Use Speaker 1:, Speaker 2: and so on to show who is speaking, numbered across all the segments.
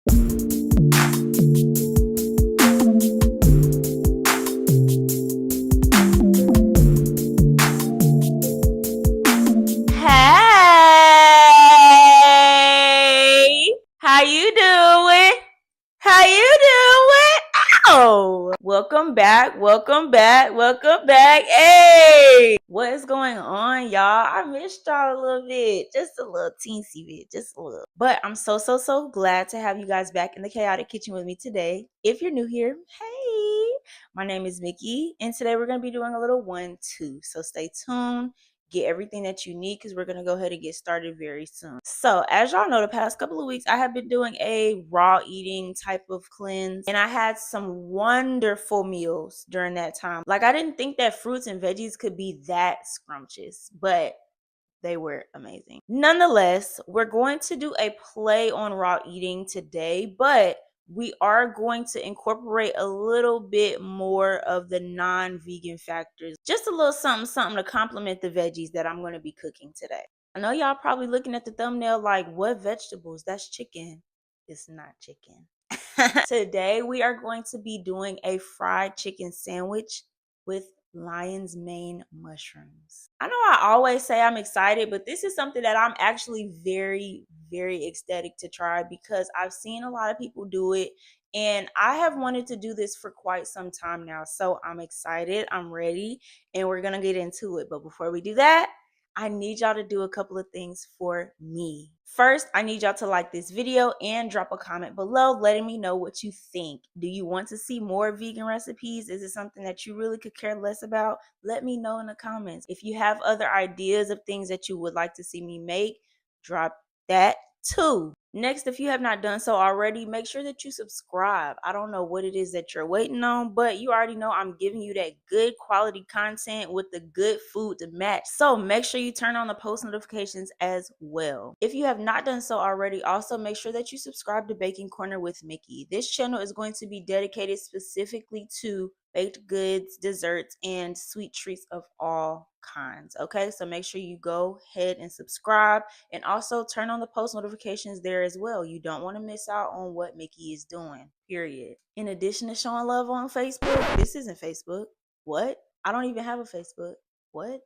Speaker 1: Hey, how you doing? How you doing? Oh, welcome back, welcome back, welcome back. Hey, what is going on, y'all? I missed y'all a little bit, just a little teensy bit, just a little. But I'm so glad to have you guys back in the Chaotic Kitchen with me today. If you're new here, hey, my name is Mickey, and today we're gonna be doing a little 1-2. So stay tuned. Get everything that you need because we're going to go ahead and get started very soon. So as y'all know, the past couple of weeks I have been doing a raw eating type of cleanse, and I had some wonderful meals during that time. Like, I didn't think that fruits and veggies could be that scrumptious, but they were amazing. Nonetheless, we're going to do a play on raw eating today, but we are going to incorporate a little bit more of the non-vegan factors. Just a little something to complement the veggies that I'm going to be cooking today. I know y'all probably looking at the thumbnail like, what vegetables? That's chicken. It's not chicken. Today, we are going to be doing a fried chicken sandwich with lion's mane mushrooms. I know I always say I'm excited, but this is something that I'm actually very ecstatic to try because I've seen a lot of people do it and I have wanted to do this for quite some time now. So I'm excited, I'm ready, and we're gonna get into it. But before we do that, I need y'all to do a couple of things for me. First, I need y'all to like this video and drop a comment below letting me know what you think. Do you want to see more vegan recipes? Is it something that you really could care less about? Let me know in the comments. If you have other ideas of things that you would like to see me make, drop that too. Next, if you have not done so already, make sure that you subscribe. I don't know what it is that you're waiting on, but you already know I'm giving you that good quality content with the good food to match. So make sure you turn on the post notifications as well. If you have not done so already, also make sure that you subscribe to Baking Corner with Mickey. This channel is going to be dedicated specifically to baked goods, desserts, and sweet treats of all kinds. Okay, so make sure you go ahead and subscribe and also turn on the post notifications there as well. You don't want to miss out on what Mickey is doing, period. In addition to showing love on Facebook, this isn't Facebook. What? I don't even have a Facebook. What?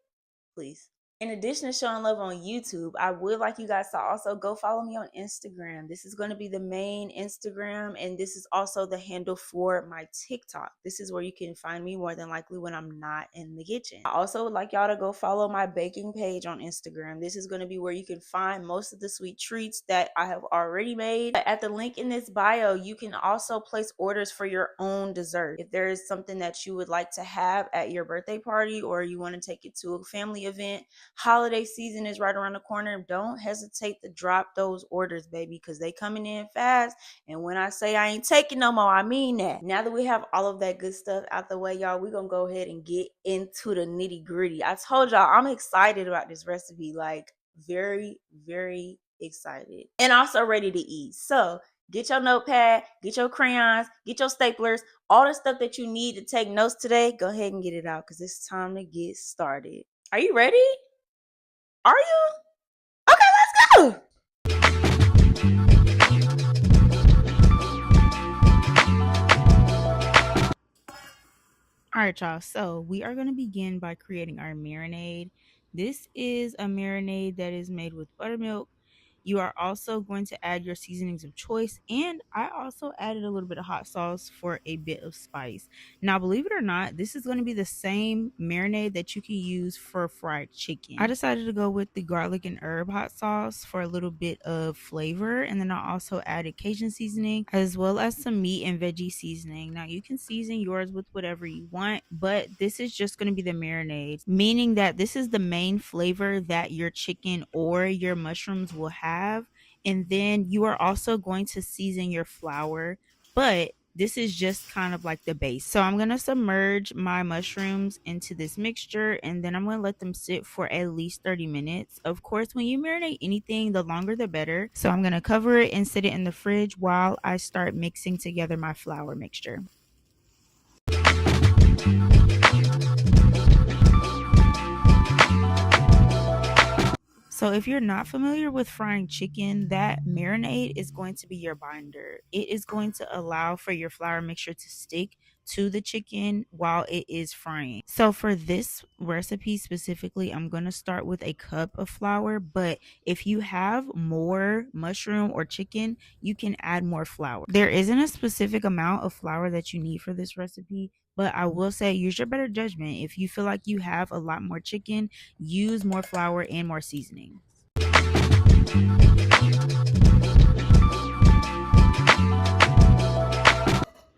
Speaker 1: Please. In addition to showing love on YouTube, I would like you guys to also go follow me on Instagram. This is going to be the main Instagram, and this is also the handle for my TikTok. This is where you can find me more than likely when I'm not in the kitchen. I also would like y'all to go follow my baking page on Instagram. This is going to be where you can find most of the sweet treats that I have already made. At the link in this bio, you can also place orders for your own dessert. If there is something that you would like to have at your birthday party or you want to take it to a family event, holiday season is right around the corner. Don't hesitate to drop those orders, baby, because they coming in fast. And when I say I ain't taking no more, I mean that. Now that we have all of that good stuff out the way, y'all, we're gonna go ahead and get into the nitty gritty. I told y'all I'm excited about this recipe, like very excited, and also ready to eat. So get your notepad, get your crayons, get your staplers, all the stuff that you need to take notes today. Go ahead and get it out because it's time to get started. Are you ready? Are you? Okay, let's go. All right, y'all. So we are going to begin by creating our marinade. This is a marinade that is made with buttermilk. You are also going to add your seasonings of choice, and I also added a little bit of hot sauce for a bit of spice. Now, believe it or not, this is going to be the same marinade that you can use for fried chicken. I decided to go with the garlic and herb hot sauce for a little bit of flavor, and then I also added Cajun seasoning as well as some meat and veggie seasoning. Now, you can season yours with whatever you want, but this is just going to be the marinade, meaning that this is the main flavor that your chicken or your mushrooms will have. And then you are also going to season your flour, but this is just kind of like the base. So I'm going to submerge my mushrooms into this mixture, and then I'm going to let them sit for at least 30 minutes. Of course, when you marinate anything, the longer the better. So I'm going to cover it and sit it in the fridge while I start mixing together my flour mixture. So if you're not familiar with frying chicken, that marinade is going to be your binder. It is going to allow for your flour mixture to stick to the chicken while it is frying. So for this recipe specifically, I'm going to start with a cup of flour, but if you have more mushroom or chicken, you can add more flour. There isn't a specific amount of flour that you need for this recipe, but I will say use your better judgment. If you feel like you have a lot more chicken, use more flour and more seasoning.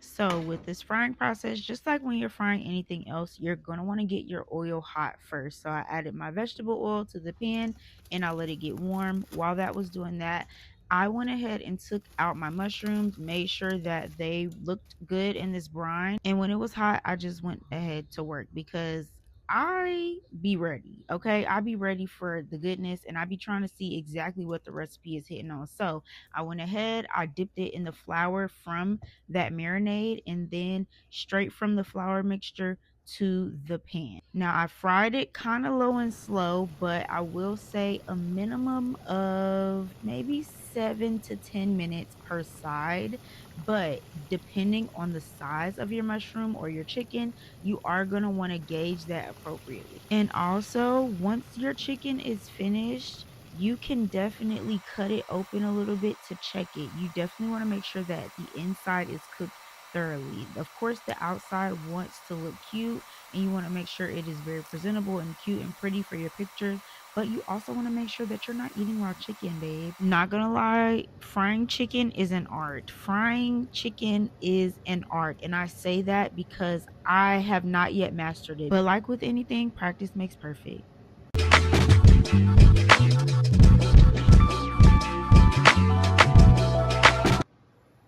Speaker 1: So with this frying process, just like when you're frying anything else, you're going to want to get your oil hot first. So I added my vegetable oil to the pan and I let it get warm. While that was doing that, I went ahead and took out my mushrooms, made sure that they looked good in this brine. And when it was hot, I just went ahead to work because I be ready. Okay. I be ready for the goodness and I be trying to see exactly what the recipe is hitting on. So I went ahead, I dipped it in the flour from that marinade and then straight from the flour mixture to the pan. Now I fried it kind of low and slow, but I will say a minimum of maybe 7 to 10 minutes per side. But depending on the size of your mushroom or your chicken, you are going to want to gauge that appropriately. And also, once your chicken is finished, you can definitely cut it open a little bit to check it. You definitely want to make sure that the inside is cooked thoroughly. Of course, the outside wants to look cute and you want to make sure it is very presentable and cute and pretty for your pictures, but you also want to make sure that you're not eating raw chicken, babe. Not gonna lie, frying chicken is an art. Frying chicken is an art, and I say that because I have not yet mastered it. But like with anything, practice makes perfect.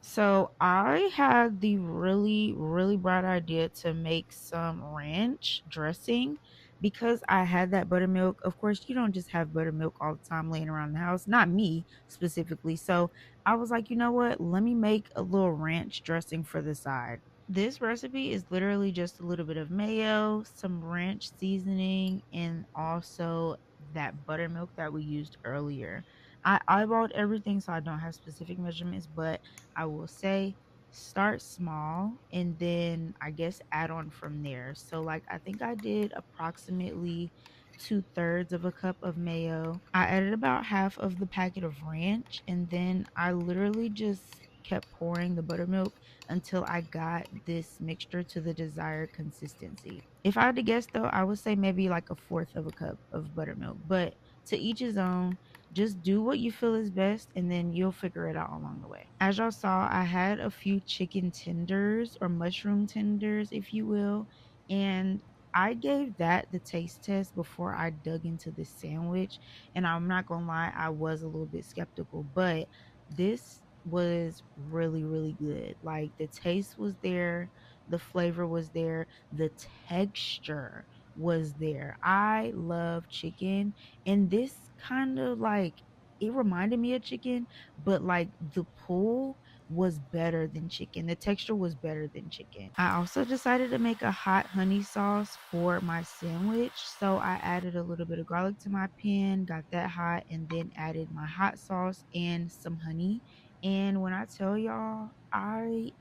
Speaker 1: So I had the really bright idea to make some ranch dressing because I had that buttermilk. Of course, you don't just have buttermilk all the time laying around the house, not me specifically. So I was like, you know what? Let me make a little ranch dressing for the side. This recipe is literally just a little bit of mayo, some ranch seasoning, and also that buttermilk that we used earlier. I eyeballed everything so I don't have specific measurements, but I will say start small and then I guess add on from there. So like I think I did approximately 2/3 of a cup of mayo. I added about half of the packet of ranch and then I literally just kept pouring the buttermilk until I got this mixture to the desired consistency. If I had to guess though, I would say maybe like a fourth of a cup of buttermilk, but to each his own. Just do what you feel is best and then you'll figure it out along the way. As y'all saw, I had a few chicken tenders or mushroom tenders, if you will, and I gave that the taste test before I dug into this sandwich. And I'm not gonna lie, I was a little bit skeptical, but this was really good. Like the taste was there, the flavor was there, the texture was there. I love chicken and this kind of like it reminded me of chicken, but like the pull was better than chicken. The texture was better than chicken. I also decided to make a hot honey sauce for my sandwich. So I added a little bit of garlic to my pan, got that hot, and then added my hot sauce and some honey. And when I tell y'all, I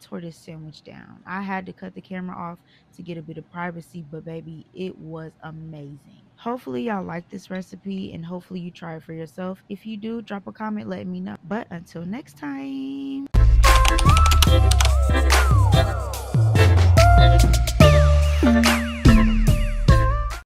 Speaker 1: tore this sandwich down. I had to cut the camera off to get a bit of privacy, but baby, it was amazing. Hopefully y'all like this recipe and hopefully you try it for yourself. If you do, drop a comment, let me know. But until next time.